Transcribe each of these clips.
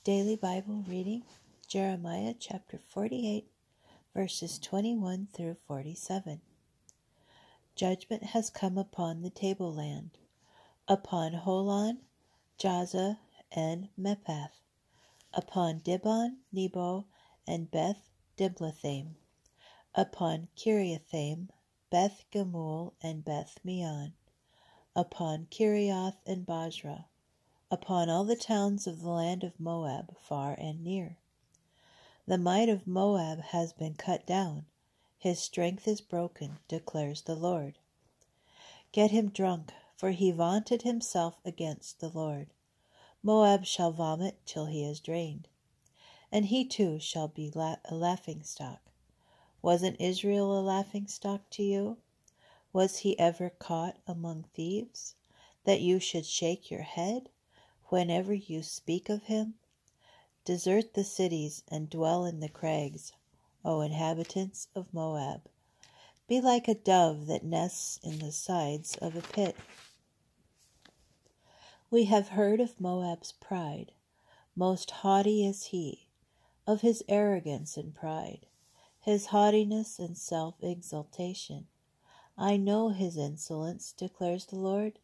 Daily Bible reading, Jeremiah chapter 48, verses 21 through 47. Judgment has come upon the tableland, upon Holon, Jahzah, and Mephath, upon Dibon, Nebo, and Beth Diblathaim, upon Kiriathaim, Beth Gamul, and Beth Meon, upon Kirioth and Bozrah, upon all the towns of the land of Moab, far and near. The might of Moab has been cut down, his strength is broken, declares the Lord. Get him drunk, for he vaunted himself against the Lord. Moab shall vomit till he is drained, and he too shall be a laughingstock. Wasn't Israel a laughingstock to you? Was he ever caught among thieves, that you should shake your head whenever you speak of him? Desert the cities and dwell in the crags, O inhabitants of Moab. Be like a dove that nests in the sides of a pit. We have heard of Moab's pride. Most haughty is he, of his arrogance and pride, his haughtiness and self-exaltation. I know his insolence, declares the Lord,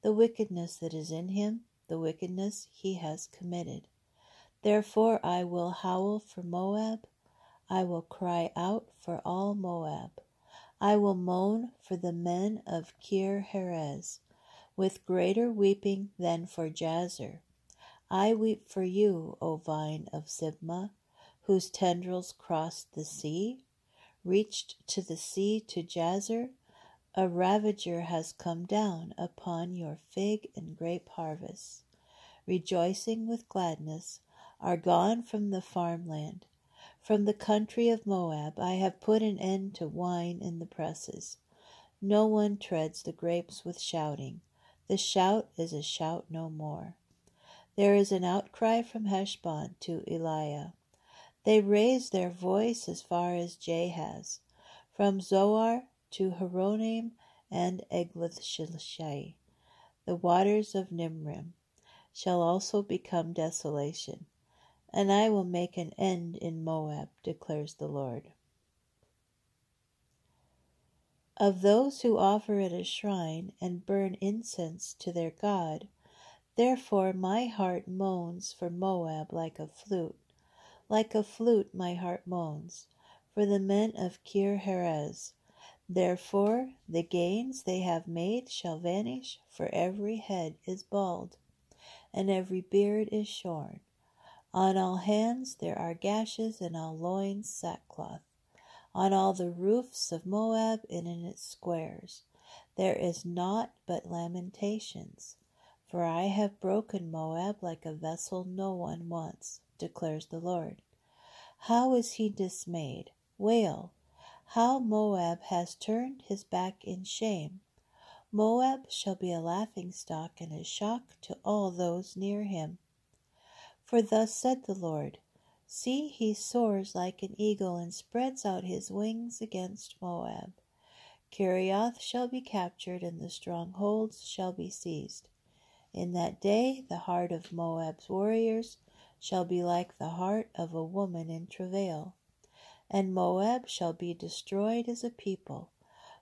the wickedness that is in him, the wickedness he has committed. Therefore I will howl for Moab, I will cry out for all Moab. I will moan for the men of Kir-Heres, with greater weeping than for Jazer. I weep for you, O vine of Sibmah, whose tendrils crossed the sea, reached to the sea to Jazer. A ravager has come down upon your fig and grape harvests. Rejoicing with gladness are gone from the farmland. From the country of Moab I have put an end to wine in the presses. No one treads the grapes with shouting. The shout is a shout no more. There is an outcry from Heshbon to Eliah. They raise their voice as far as Jahaz, from Zoar to Horonaim and Eglath-Shilshai. The waters of Nimrim shall also become desolation, and I will make an end in Moab, declares the Lord. Of those who offer at a shrine and burn incense to their God, therefore my heart moans for Moab like a flute. Like a flute my heart moans for the men of Kir-Heres. Therefore the gains they have made shall vanish, for every head is bald, and every beard is shorn. On all hands there are gashes, and all loins sackcloth. On all the roofs of Moab and in its squares there is naught but lamentations. For I have broken Moab like a vessel no one wants, declares the Lord. How is he dismayed? Wail! How Moab has turned his back in shame! Moab shall be a laughingstock and a shock to all those near him. For thus said the Lord, see, he soars like an eagle and spreads out his wings against Moab. Kerioth shall be captured and the strongholds shall be seized. In that day the heart of Moab's warriors shall be like the heart of a woman in travail, and Moab shall be destroyed as a people,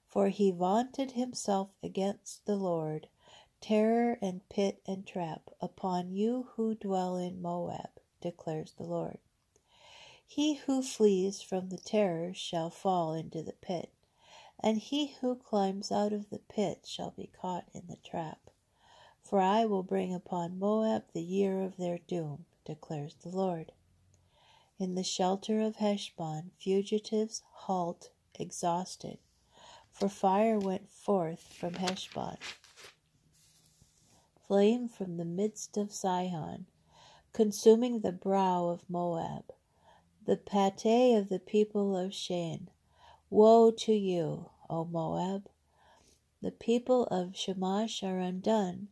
for he vaunted himself against the Lord, terror and pit and trap upon you who dwell in Moab, declares the Lord. He who flees from the terror shall fall into the pit, and he who climbs out of the pit shall be caught in the trap. For I will bring upon Moab the year of their doom, declares the Lord. In the shelter of Heshbon fugitives halt exhausted, for fire went forth from Heshbon, flame from the midst of Sihon, consuming the brow of Moab, the pate of the people of Shan. Woe to you, O Moab! The people of Shamash are undone,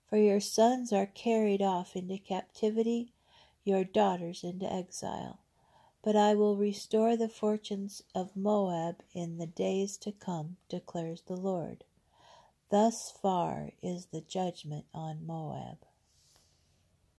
for your sons are carried off into captivity, your daughters into exile. But I will restore the fortunes of Moab in the days to come, declares the Lord. Thus far is the judgment on Moab.